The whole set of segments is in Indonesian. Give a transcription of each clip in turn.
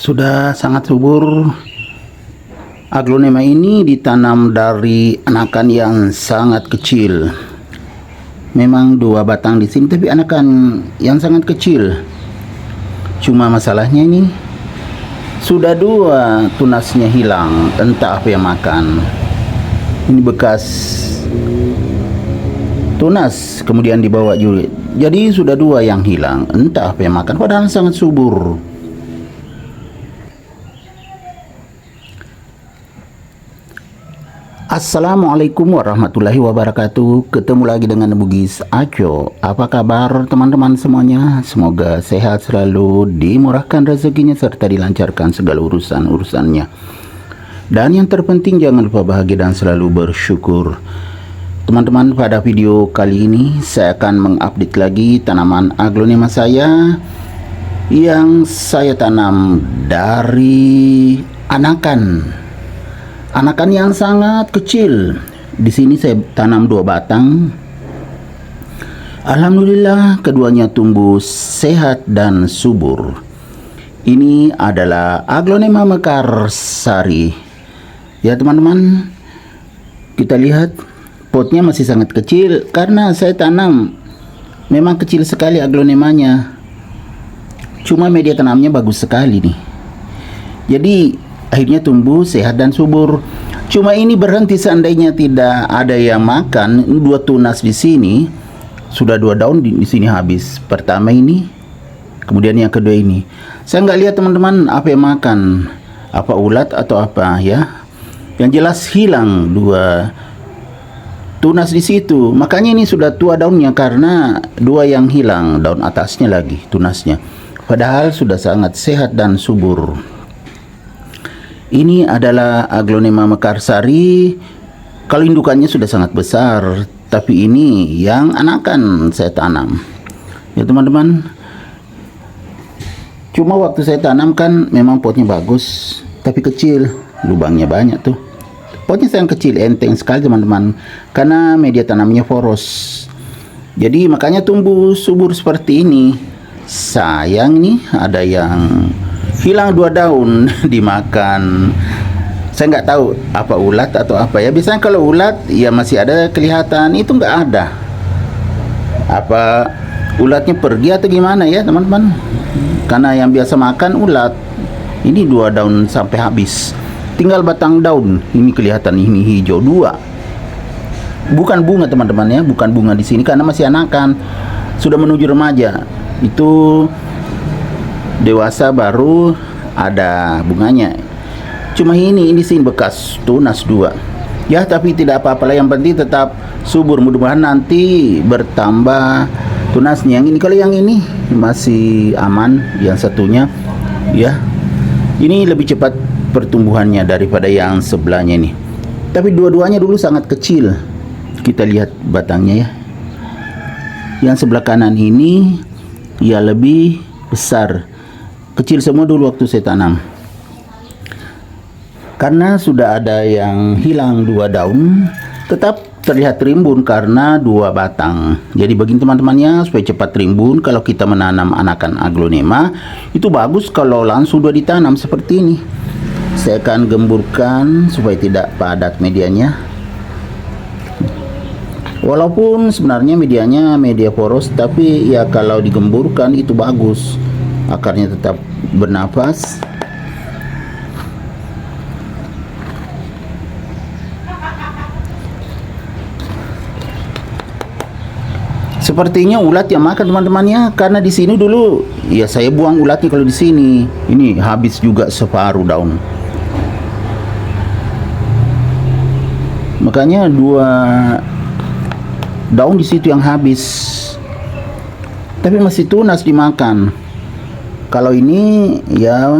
Sudah sangat subur. Aglonema ini ditanam dari anakan yang sangat kecil. Memang 2 batang di sini, tapi anakan yang sangat kecil. Cuma masalahnya ini sudah 2 tunasnya hilang, entah apa yang makan. Ini bekas tunas kemudian dibawa juga. Jadi sudah 2 yang hilang, entah apa yang makan, padahal sangat subur. Assalamualaikum warahmatullahi wabarakatuh. Ketemu lagi dengan Bugis Aco. Apa kabar teman-teman semuanya? Semoga sehat selalu, dimurahkan rezekinya serta dilancarkan segala urusan-urusannya. Dan yang terpenting jangan lupa bahagia dan selalu bersyukur. Teman-teman, pada video kali ini saya akan mengupdate lagi tanaman aglonema saya yang saya tanam dari anakan yang sangat kecil. Di sini saya tanam 2 batang. Alhamdulillah keduanya tumbuh sehat dan subur. Ini adalah aglonema mekarsari. Ya teman-teman, kita lihat potnya masih sangat kecil karena saya tanam memang kecil sekali aglonemanya. Cuma media tanamnya bagus sekali nih. Jadi akhirnya tumbuh sehat dan subur. Cuma ini berhenti seandainya tidak ada yang makan. 2 tunas di sini, sudah 2 daun di sini habis. Pertama ini, kemudian yang kedua ini. Saya nggak lihat teman-teman apa yang makan, apa ulat atau apa ya. Yang jelas hilang 2 tunas di situ. Makanya ini sudah tua daunnya karena 2 yang hilang, daun atasnya lagi tunasnya. Padahal sudah sangat sehat dan subur. Ini adalah aglonema mekarsari. Kalau indukannya sudah sangat besar, tapi ini yang anakan saya tanam. Ya teman-teman. Cuma waktu saya tanam kan memang potnya bagus, tapi kecil, lubangnya banyak tuh. Potnya sangat kecil, enteng sekali teman-teman, karena media tanamnya poros. Jadi makanya tumbuh subur seperti ini. Sayang nih ada yang hilang 2 daun dimakan. Saya nggak tahu apa ulat atau apa ya. Biasanya kalau ulat ya masih ada kelihatan, itu nggak ada. Apa ulatnya pergi atau gimana ya teman-teman? Karena yang biasa makan ulat. Ini 2 daun sampai habis. Tinggal batang daun. Ini kelihatan ini hijau 2. Bukan bunga teman-teman ya, bukan bunga di sini karena masih anakan. Sudah menuju remaja. Itu dewasa baru ada bunganya. Cuma ini sini bekas tunas 2. Ya tapi tidak apa-apalah, yang penting tetap subur. Mudah-mudahan nanti bertambah tunasnya. Yang ini, kalau yang ini masih aman, yang satunya ya. Ini lebih cepat pertumbuhannya daripada yang sebelahnya ini. Tapi dua-duanya dulu sangat kecil. Kita lihat batangnya ya. Yang sebelah kanan ini ya lebih besar. Kecil semua dulu waktu saya tanam. Karena sudah ada yang hilang 2 daun, tetap terlihat rimbun karena 2 batang. Jadi bagi teman-temannya supaya cepat rimbun, kalau kita menanam anakan aglonema itu bagus kalau langsung sudah ditanam seperti ini. Saya akan gemburkan supaya tidak padat medianya. Walaupun sebenarnya medianya media poros, tapi ya kalau digemburkan itu bagus. Akarnya tetap bernapas. Sepertinya ulat yang makan teman-temannya, karena di sini dulu ya saya buang ulatnya. Kalau di sini ini habis juga separuh daun. Makanya 2 daun di situ yang habis. Tapi masih tunas dimakan. Kalau ini ya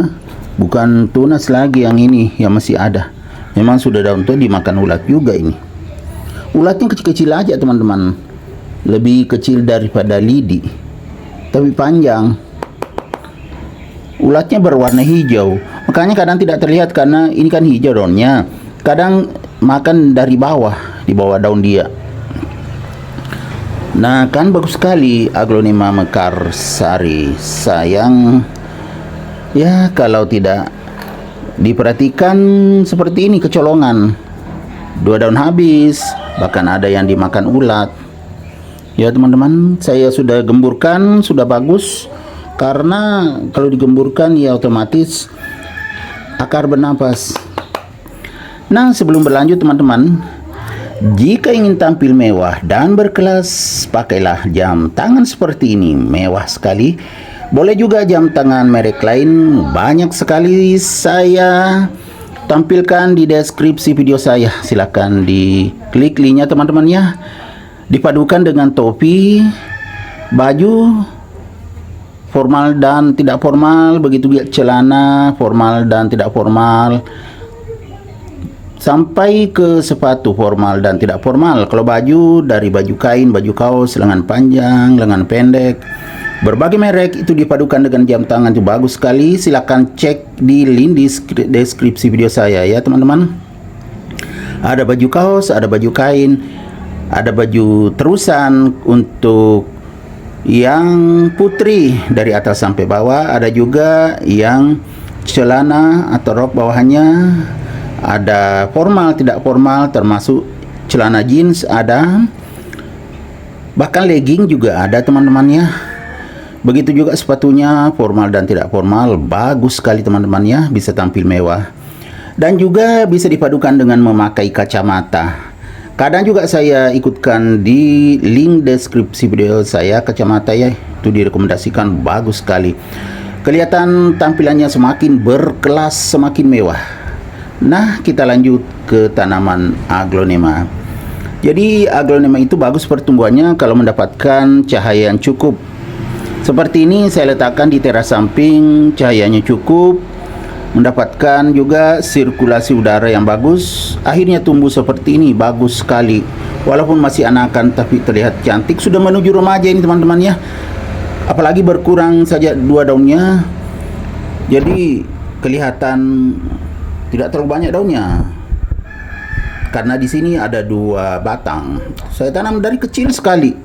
bukan tunas lagi, yang ini yang masih ada. Memang sudah daun tuh dimakan ulat juga ini. Ulatnya kecil-kecil aja teman-teman. Lebih kecil daripada lidi. Tapi panjang. Ulatnya berwarna hijau. Makanya kadang tidak terlihat karena ini kan hijau daunnya. Kadang makan dari bawah, di bawah daun dia. Nah kan bagus sekali aglonema mekarsari. Sayang Ya, kalau tidak diperhatikan seperti ini kecolongan. 2 daun habis, bahkan ada yang dimakan ulat. Ya teman-teman, saya sudah gemburkan, sudah bagus. Karena kalau digemburkan ya otomatis akar bernapas. Nah, sebelum berlanjut teman-teman, jika ingin tampil mewah dan berkelas, pakailah jam tangan seperti ini, mewah sekali. Boleh juga jam tangan merek lain, banyak sekali saya tampilkan di deskripsi video saya. Silahkan diklik linknya teman-teman ya. Dipadukan dengan topi, baju formal dan tidak formal, begitu juga celana formal dan tidak formal, sampai ke sepatu formal dan tidak formal. Kalau baju, dari baju kain, baju kaos, lengan panjang, lengan pendek, berbagai merek itu dipadukan dengan jam tangan, itu bagus sekali. Silakan cek di link di deskripsi video saya ya teman-teman. Ada baju kaos, ada baju kain, ada baju terusan untuk yang putri dari atas sampai bawah, ada juga yang celana atau rok bawahannya, ada formal tidak formal termasuk celana jeans ada, bahkan legging juga ada teman-temannya. Begitu juga sepatunya formal dan tidak formal, bagus sekali teman-temannya, bisa tampil mewah. Dan juga bisa dipadukan dengan memakai kacamata. Kadang juga saya ikutkan di link deskripsi video saya kacamata ya, itu direkomendasikan, bagus sekali. Kelihatan tampilannya semakin berkelas, semakin mewah. Nah, kita lanjut ke tanaman aglonema. Jadi aglonema itu bagus pertumbuhannya kalau mendapatkan cahaya yang cukup. Seperti ini saya letakkan di teras samping, cahayanya cukup, mendapatkan juga sirkulasi udara yang bagus. Akhirnya tumbuh seperti ini, bagus sekali. Walaupun masih anakan tapi terlihat cantik, sudah menuju remaja ini teman-teman ya. Apalagi berkurang saja 2 daunnya, jadi kelihatan tidak terlalu banyak daunnya. Karena di sini ada 2 batang. Saya tanam dari kecil sekali,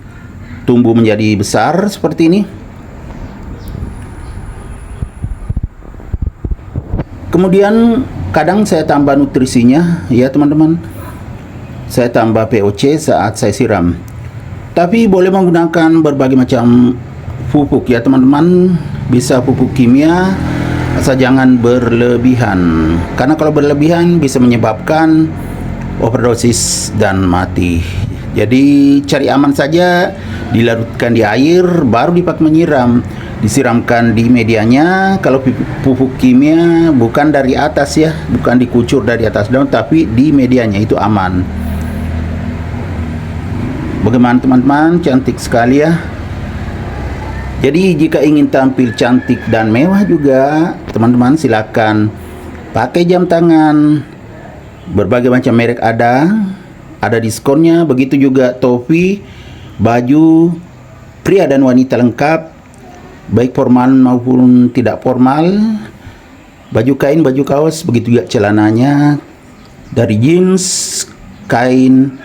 tumbuh menjadi besar seperti ini. Kemudian kadang saya tambah nutrisinya ya teman-teman. Saya tambah POC saat saya siram. Tapi boleh menggunakan berbagai macam pupuk ya teman-teman. Bisa pupuk kimia, asal jangan berlebihan. Karena kalau berlebihan bisa menyebabkan overdosis dan mati. Jadi cari aman saja, dilarutkan di air baru dipakai menyiram. Disiramkan di medianya. Kalau pupuk kimia bukan dari atas ya, bukan dikucur dari atas daun, tapi di medianya, itu aman. Bagaimana teman-teman, cantik sekali ya. Jadi jika ingin tampil cantik dan mewah juga teman-teman, silakan pakai jam tangan, berbagai macam merek ada diskonnya. Begitu juga topi, baju pria dan wanita lengkap, baik formal maupun tidak formal, baju kain, baju kaos, begitu juga celananya dari jeans, kain,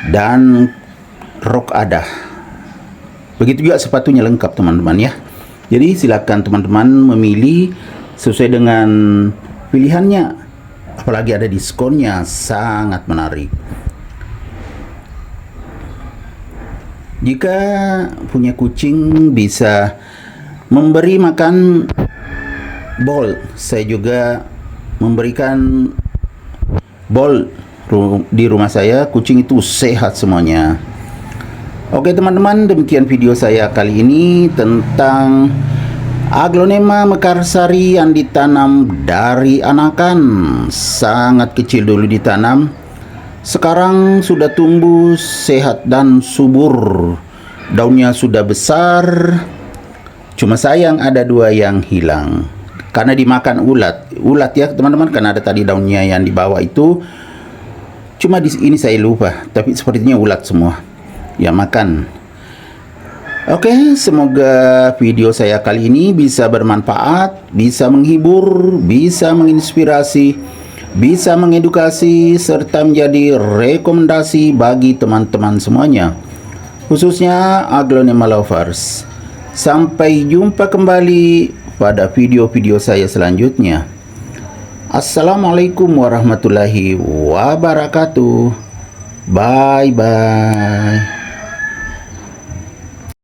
dan rok ada. Begitu juga sepatunya lengkap teman-teman ya. Jadi silakan teman-teman memilih sesuai dengan pilihannya. Apalagi ada diskonnya, sangat menarik. Jika punya kucing bisa memberi makan bol. Saya juga memberikan bol di rumah saya. Kucing itu sehat semuanya. Oke teman-teman, demikian video saya kali ini tentang aglonema mekarsari yang ditanam dari anakan. Sangat kecil dulu ditanam, sekarang sudah tumbuh sehat dan subur. Daunnya sudah besar. Cuma sayang ada 2 yang hilang karena dimakan ulat ya teman-teman. Karena ada tadi daunnya yang di bawah itu, cuma di ini saya lupa, tapi sepertinya ulat semua ya makan. Oke, semoga video saya kali ini bisa bermanfaat, bisa menghibur, bisa menginspirasi, bisa mengedukasi, serta menjadi rekomendasi bagi teman-teman semuanya, khususnya aglonema lovers. Sampai jumpa kembali. pada video-video saya selanjutnya. Assalamualaikum warahmatullahi wabarakatuh. Bye bye.